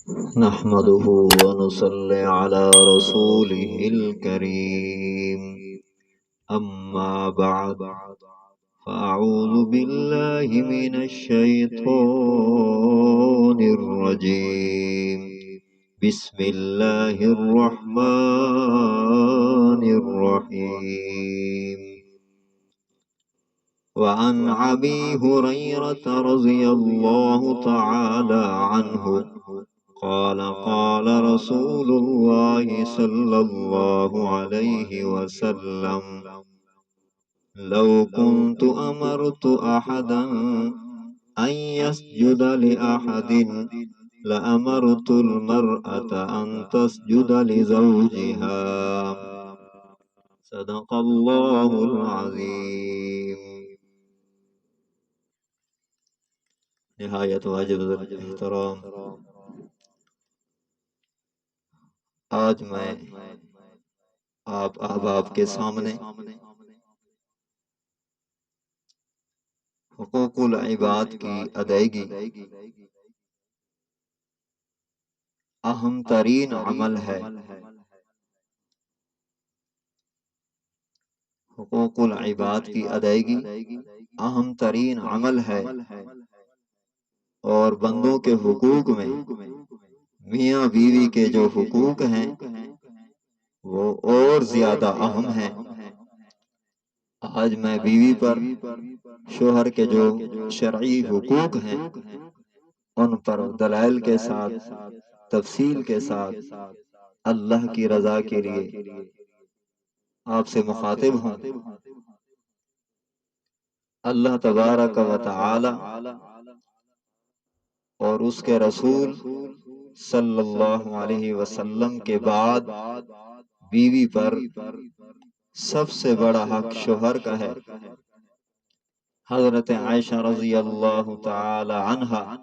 نحمده ونصلي على رسوله الكريم. أما بعد، فأعوذ بالله من الشيطان الرجيم. بسم الله الرحمن الرحيم. وعن أبي هريرة رضي الله تعالى عنه قال قال رسول الله صلى الله عليه وسلم: لو كنت أمرت أحدا أن يسجد لأحد لأمرت المرأة أن تسجد لزوجها. صدق الله العظيم. نہایت واجب احترام، آج میں آپ احباب کے سامنے حقوق العباد کی ادائیگی اہم ترین عمل ہے۔ حقوق العباد کی ادائیگی اہم ترین عمل ہے، اور بندوں کے حقوق میں میاں بیوی کے جو حقوق ہیں وہ اور زیادہ اہم ہیں۔ آج میں بیوی پر شوہر کے جو شرعی حقوق ہیں ان پر دلائل کے ساتھ، تفصیل کے ساتھ، اللہ کی رضا کے لیے آپ سے مخاطب ہوں۔ اللہ تبارک و تعالی اور اس کے رسول صلی اللہ علیہ وسلم کے بعد بیوی پر سب سے بڑا حق شوہر کا ہے۔ حضرت عائشہ رضی اللہ تعالی عنہا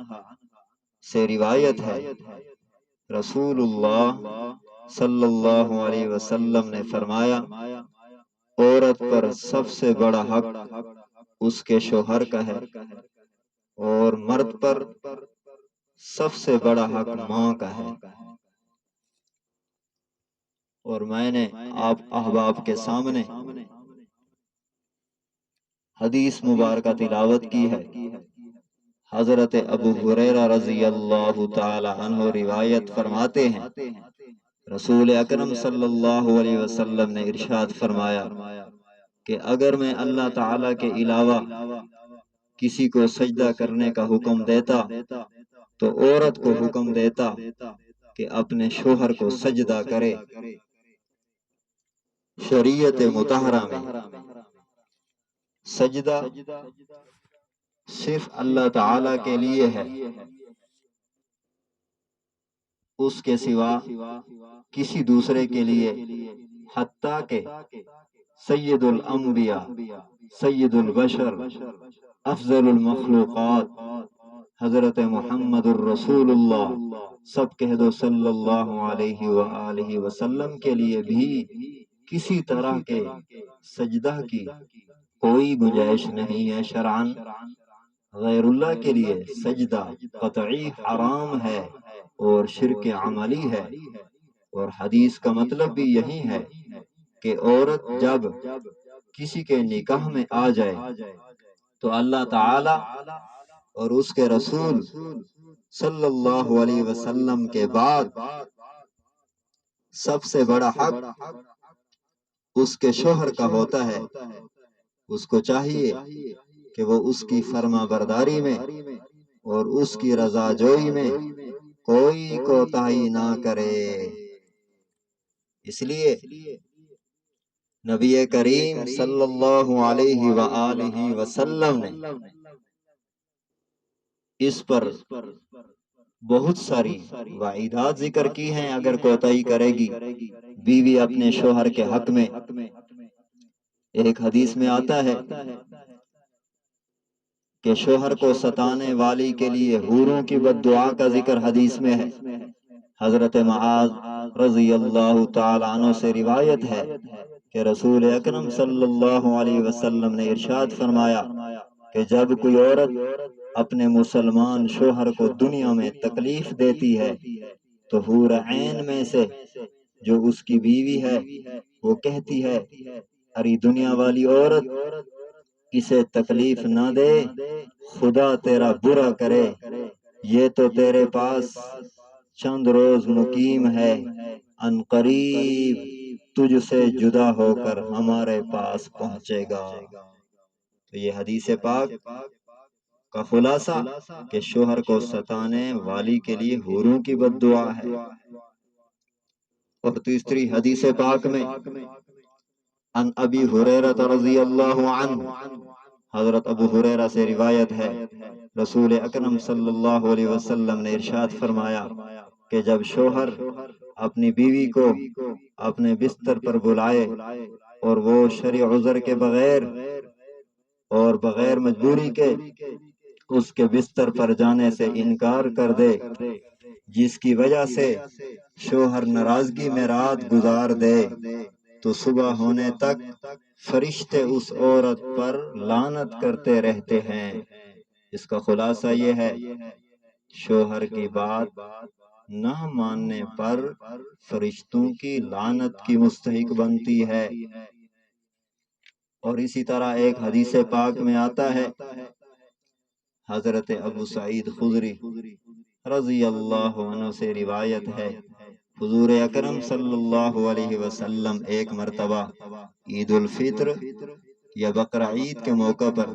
سے روایت ہے، رسول اللہ صلی اللہ علیہ وسلم نے فرمایا، عورت پر سب سے بڑا حق اس کے شوہر کا ہے، اور مرد پر سب سے بڑا حق ماں کا ہے۔ اور میں نے آپ احباب کے سامنے حدیث مبارکہ تلاوت کی ہے۔ حضرت ابو ہریرہ رضی اللہ تعالی عنہ روایت فرماتے ہیں، رسول اکرم صلی اللہ علیہ وسلم نے ارشاد فرمایا کہ اگر میں اللہ تعالی کے علاوہ کسی کو سجدہ کرنے کا حکم دیتا تو عورت کو حکم دیتا کہ اپنے شوہر کو سجدہ کرے۔ شریعت مطہرہ میں سجدہ صرف اللہ تعالی کے لیے ہے، اس کے سوا کسی دوسرے کے لیے، حتیٰ کہ سید الانبیاء، سید البشر، افضل المخلوقات حضرت محمد الرسول اللہ، سب کہہ دو صلی اللہ علیہ وآلہ وسلم کے لیے بھی کسی طرح کے سجدہ کی کوئی گنجائش نہیں ہے شرعاً۔ غیر اللہ کے لیے سجدہ قطعی حرام ہے اور شرک عملی ہے، اور حدیث کا مطلب بھی یہی ہے کہ عورت جب کسی کے نکاح میں آ جائے تو اللہ تعالی اور اس کے رسول صلی اللہ علیہ وسلم کے بعد سب سے بڑا حق اس کے شوہر کا ہوتا ہے۔ اس کو چاہیے کہ وہ اس کی فرما برداری میں اور اس کی رضا جوئی میں کوئی کوتاہی نہ کرے۔ اس لیے نبی کریم صلی اللہ علیہ وآلہ وسلم نے اس پر بہت ساری وعیدات ذکر کی ہیں۔ اگر کوتاہی کرے گی بیوی اپنے شوہر کے حق میں، ایک حدیث میں آتا ہے کہ شوہر کو ستانے والی کے لیے حوروں کی بد دعا کا ذکر حدیث میں ہے۔ حضرت معاذ رضی اللہ تعالی عنہ سے روایت ہے کہ رسول اکرم صلی اللہ علیہ وسلم نے ارشاد فرمایا کہ جب کوئی عورت اپنے مسلمان شوہر کو دنیا میں تکلیف دیتی ہے تو حور عین میں سے جو اس کی بیوی ہے وہ کہتی ہے ارے دنیا والی عورت اسے تکلیف نہ دے، خدا تیرا برا کرے، یہ تو تیرے پاس چند روز مقیم ہے، ان قریب تجھ سے جدا ہو کر ہمارے پاس پہنچے گا۔ تو یہ حدیث پاک کا خلاصہ کہ شوہر کو ستانے والی کے لیے حوروں کی بد دعا ہے۔ اور تیسری حدیث پاک میں ان ابی ہریرہ رضی اللہ عنہ، حضرت ابو ہریرہ سے روایت ہے، رسول اکرم صلی اللہ علیہ وسلم نے ارشاد فرمایا کہ جب شوہر اپنی بیوی کو اپنے بستر پر بلائے اور وہ شرعی عذر کے بغیر اور بغیر مجبوری کے اس کے بستر پر جانے سے انکار کر دے، جس کی وجہ سے شوہر ناراضگی میں رات گزار دے، تو صبح ہونے تک فرشتے اس عورت پر لعنت کرتے رہتے ہیں۔ اس کا خلاصہ یہ ہے شوہر کی بات نہ ماننے پر فرشتوں کی لعنت کی مستحق بنتی ہے۔ اور اسی طرح ایک حدیث پاک میں آتا ہے، حضرت ابو سعید خدری رضی اللہ عنہ سے روایت ہے، حضور اکرم صلی اللہ علیہ وسلم ایک مرتبہ عید الفطر یا بقرہ عید کے موقع پر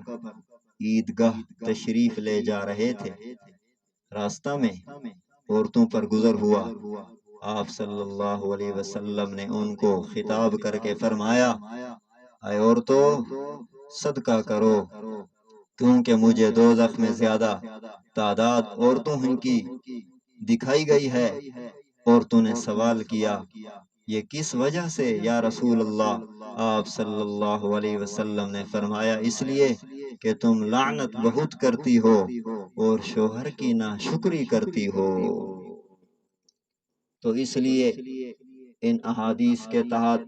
عیدگاہ تشریف لے جا رہے تھے، راستہ میں عورتوں پر گزر ہوا، آپ صلی اللہ علیہ وسلم نے ان کو خطاب کر کے فرمایا، اے عورتوں صدقہ کرو، کیونکہ مجھے دوزخ میں زیادہ تعداد عورتوں کی دکھائی گئی ہے۔ عورتوں نے سوال کیا، یہ کس وجہ سے یا رسول اللہ؟ آپ صلی اللہ علیہ وسلم نے فرمایا، اس لیے کہ تم لعنت بہت کرتی ہو اور شوہر کی ناشکری کرتی ہو۔ تو اس لیے ان احادیث کے تحت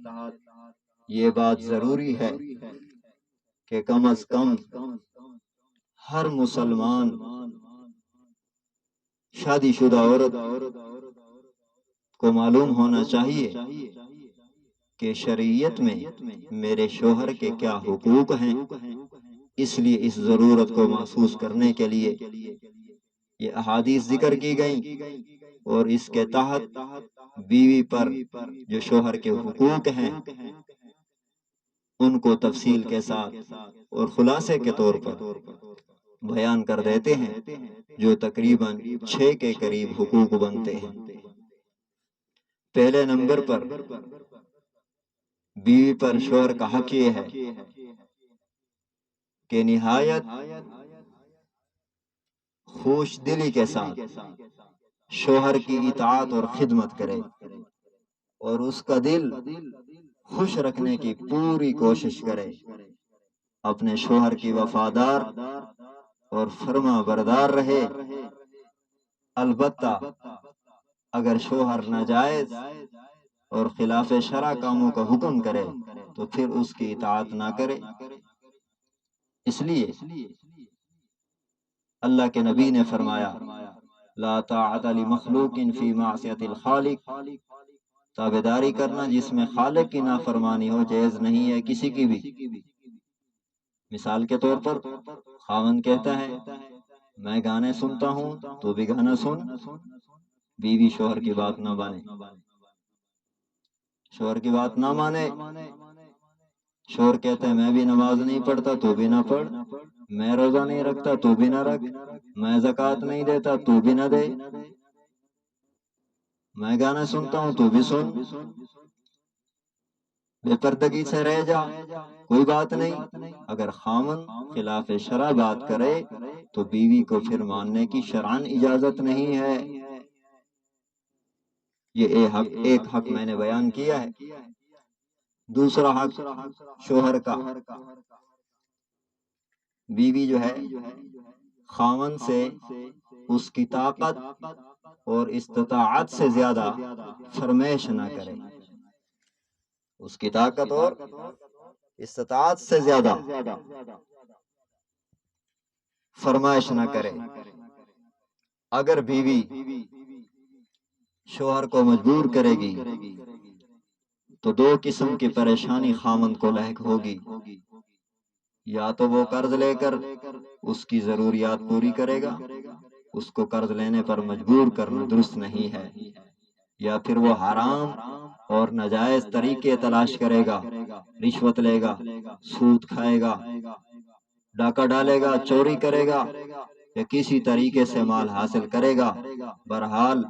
یہ بات ضروری ہے کہ کم از کم ہر مسلمان شادی شدہ عورت کو معلوم ہونا چاہیے کہ شریعت میں میرے شوہر کے کیا حقوق ہیں۔ اس لیے اس ضرورت کو محسوس کرنے کے لیے یہ احادیث ذکر کی گئیں، اور اس کے تحت بیوی پر جو شوہر کے حقوق ہیں ان کو تفصیل کے ساتھ اور خلاصے کے طور پر بیان کر دیتے ہیں، جو تقریباً 6 کے قریب حقوق بنتے ہیں۔ پہلے نمبر پر بیوی پر شوہر کا حق یہ ہے کہ نہایت خوش دلی کے ساتھ شوہر کی اطاعت اور خدمت کرے اور اس کا دل خوش رکھنے کی پوری کوشش کرے، اپنے شوہر کی وفادار اور فرما بردار رہے۔ البتہ اگر شوہر ناجائز اور خلاف شرع کاموں کا حکم کرے تو پھر اس کی اطاعت نہ کرے۔ اس لیے اللہ کے نبی نے فرمایا، لا طاعت لمخلوق فی معصیت الخالق، تابعداری کرنا جس میں خالق کی نافرمانی ہو جائز نہیں ہے کسی کی بھی۔ مثال کے طور پر خاوند کہتا ہے میں گانے سنتا ہوں تو بھی گانا سن، بیوی شوہر کی بات نہ مانے، شوہر کی بات نہ مانے، شوہر کہتا ہے میں بھی نماز نہیں پڑھتا تو بھی نہ پڑھ، میں روزہ نہیں رکھتا تو بھی نہ رکھ، میں زکوٰۃ نہیں دیتا تو بھی نہ دے، میں گانا سنتا ہوں تو بھی سن، بے پردگی سے رہ جا، کوئی بات نہیں۔ اگر خاوند خلاف شرع بات کرے تو بیوی کو پھر ماننے کی شرعاً اجازت نہیں ہے۔ یہ ایک حق میں نے بیان کیا ہے۔ دوسرا حق شوہر کا، بیوی جو ہے خاوند سے اس کی طاقت اور استطاعت سے زیادہ فرمائش نہ کرے، اس کی طاقت اور استطاعت سے زیادہ فرمائش نہ کرے۔ اگر بیوی شوہر کو مجبور کرے گی تو دو قسم کی پریشانی خاوند کو لاحق ہوگی، یا تو وہ قرض لے کر اس کی ضروریات پوری کرے گا، اس کو قرض لینے پر مجبور کرنا درست نہیں ہے، یا پھر وہ حرام اور ناجائز طریقے تلاش کرے گا، رشوت لے گا، سود کھائے گا، ڈاکہ ڈالے گا، چوری کرے گا، یا کسی طریقے سے مال حاصل کرے گا۔ بہرحال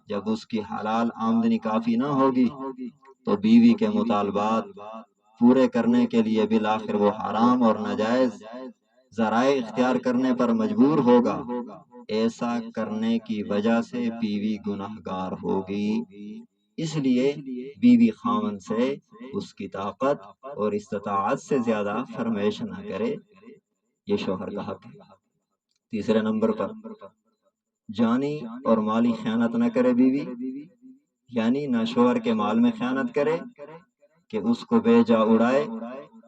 جب اس کی حلال آمدنی کافی نہ ہوگی تو بیوی کے مطالبات پورے کرنے کے لیے بالآخر وہ حرام اور ناجائز ذرائع اختیار کرنے پر مجبور ہوگا۔ ایسا کرنے کی وجہ سے بیوی گناہگار ہوگی۔ اس لیے بیوی خاوند سے اس کی طاقت اور استطاعت سے زیادہ فرمائش نہ کرے، یہ شوہر کا حق ہے۔ تیسرے نمبر پر جانی اور مالی خیانت نہ کرے بیوی، یعنی نہ شوہر کے مال میں خیانت کرے کہ اس کو بے جا اڑائے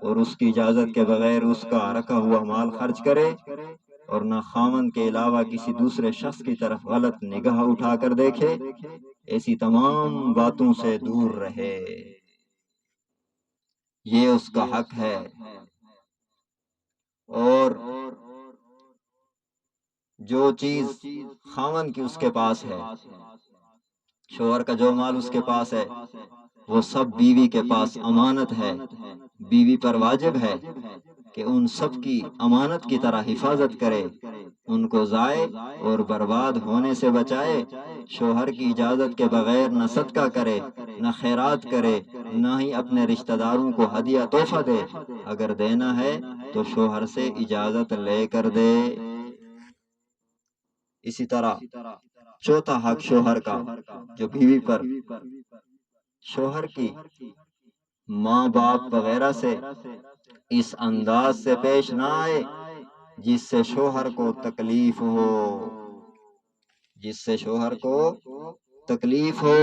اور اس کی اجازت کے بغیر اس کا رکھا ہوا مال خرچ کرے، اور نہ خاوند کے علاوہ کسی دوسرے شخص کی طرف غلط نگاہ اٹھا کر دیکھے۔ ایسی تمام باتوں سے دور رہے، یہ اس کا حق ہے۔ اور جو چیز خاوند کی اس کے پاس ہے، شوہر کا جو مال اس کے پاس ہے، وہ سب بیوی کے پاس امانت ہے۔ بیوی پر واجب ہے کہ ان سب کی امانت کی طرح حفاظت کرے، ان کو ضائع اور برباد ہونے سے بچائے۔ شوہر کی اجازت کے بغیر نہ صدقہ کرے، نہ خیرات کرے، نہ ہی اپنے رشتہ داروں کو ہدیہ تحفہ دے۔ اگر دینا ہے تو شوہر سے اجازت لے کر دے۔ اسی طرح چوتھا حق شوہر کا جو بیوی پر، شوہر کی ماں باپ وغیرہ سے اس انداز سے پیش نہ آئے جس سے شوہر کو تکلیف ہو، جس سے شوہر کو تکلیف ہو۔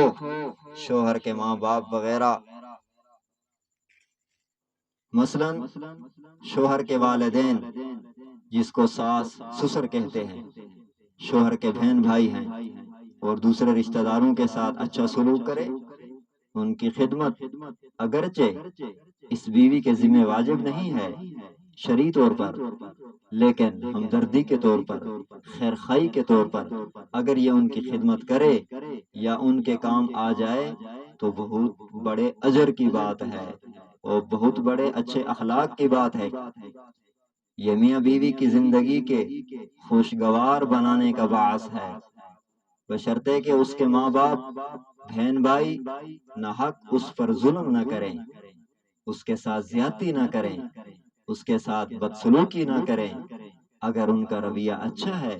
شوہر کے ماں باپ وغیرہ، مثلا شوہر کے والدین جس کو ساس سسر کہتے ہیں، شوہر کے بہن بھائی ہیں، اور دوسرے رشتہ داروں کے ساتھ اچھا سلوک کرے، ان کی خدمت اگرچہ اس بیوی کے ذمہ واجب نہیں ہے شرعی طور پر، لیکن ہمدردی کے طور پر، خیر خواہی کے طور پر اگر یہ ان کی خدمت کرے یا ان کے کام آ جائے تو بہت بڑے اجر کی بات ہے اور بہت بڑے اچھے اخلاق کی بات ہے۔ یہ میاں بیوی کی زندگی کے خوشگوار بنانے کا باعث ہے، بشرطے کہ اس کے ماں باپ، بہن بھائی ناحق اس پر ظلم نہ کریں، اس کے ساتھ زیادتی نہ کریں، اس کے ساتھ بدسلوکی نہ کریں۔ اگر ان کا رویہ اچھا ہے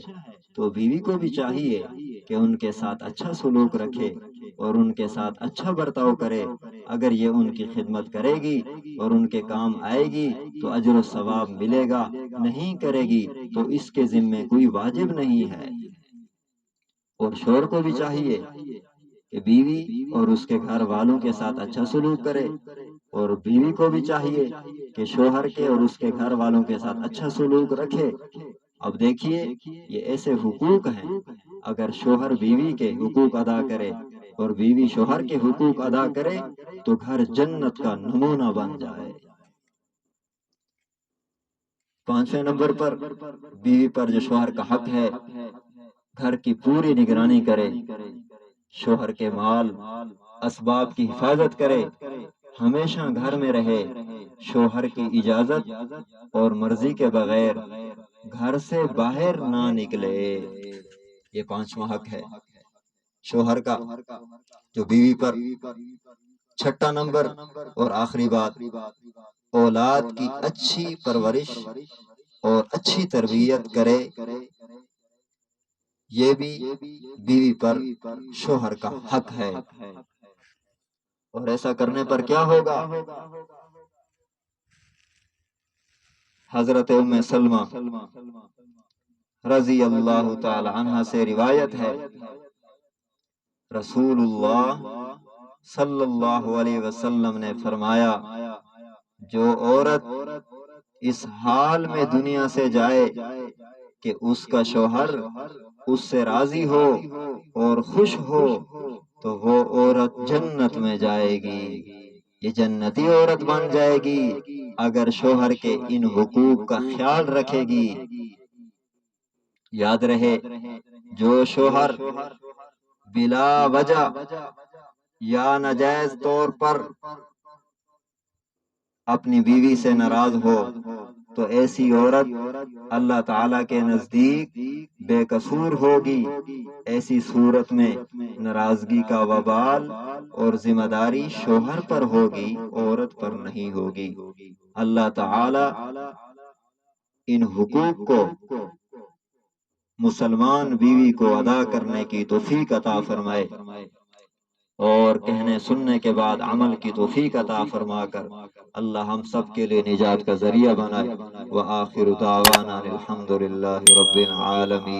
تو بیوی کو بھی چاہیے کہ ان کے ساتھ اچھا سلوک رکھے اور ان کے ساتھ اچھا برتاؤ کرے۔ اگر یہ ان کی خدمت کرے گی اور ان کے کام آئے گی تو اجر و ثواب ملے گا، نہیں کرے گی تو اس کے ذمے کوئی واجب نہیں ہے۔ اور شوہر کو بھی چاہیے کہ بیوی اور اس کے گھر والوں کے ساتھ اچھا سلوک کرے، اور بیوی کو بھی چاہیے کہ شوہر کے اور اس کے گھر والوں کے ساتھ اچھا سلوک رکھے۔ اب دیکھیے یہ ایسے حقوق ہیں، اگر شوہر بیوی کے حقوق ادا کرے اور بیوی شوہر کے حقوق ادا کرے تو گھر جنت کا نمونہ بن جائے۔ پانچویں نمبر پر بیوی پر جو شوہر کا حق ہے، گھر کی پوری نگرانی کرے، شوہر کے مال اسباب کی حفاظت کرے، ہمیشہ گھر میں رہے، شوہر کی اجازت اور مرضی کے بغیر گھر سے باہر نہ نکلے۔ یہ پانچواں حق ہے شوہر کا جو بیوی پر۔ چھٹا نمبر اور آخری بات، اولاد کی اچھی پرورش اور اچھی تربیت کرے، یہ بھی بیوی پر شوہر کا حق ہے۔ اور ایسا کرنے پر کیا ہوگا؟ حضرت ام سلمہ رضی اللہ تعالی عنہ سے روایت ہے، رسول اللہ صلی اللہ علیہ وسلم نے فرمایا، جو عورت اس حال میں دنیا سے جائے کہ اس کا شوہر اس سے راضی ہو اور خوش ہو تو وہ عورت جنت میں جائے گی، یہ جنتی عورت بن جائے گی اگر شوہر کے ان حقوق کا خیال رکھے گی۔ یاد رہے، جو شوہر بلا وجہ یا ناجائز طور پر اپنی بیوی سے ناراض ہو تو ایسی عورت اللہ تعالی کے نزدیک بے قصور ہوگی۔ ایسی صورت میں ناراضگی کا وبال اور ذمہ داری شوہر پر ہوگی، عورت پر نہیں ہوگی۔ اللہ تعالی ان حقوق کو مسلمان بیوی کو ادا کرنے کی توفیق عطا فرمائے، اور کہنے سننے کے بعد عمل کی توفیق عطا فرما کر اللہ ہم سب کے لیے نجات کا ذریعہ بنائے۔ وآخر دعوانا الحمد للہ رب العالمین۔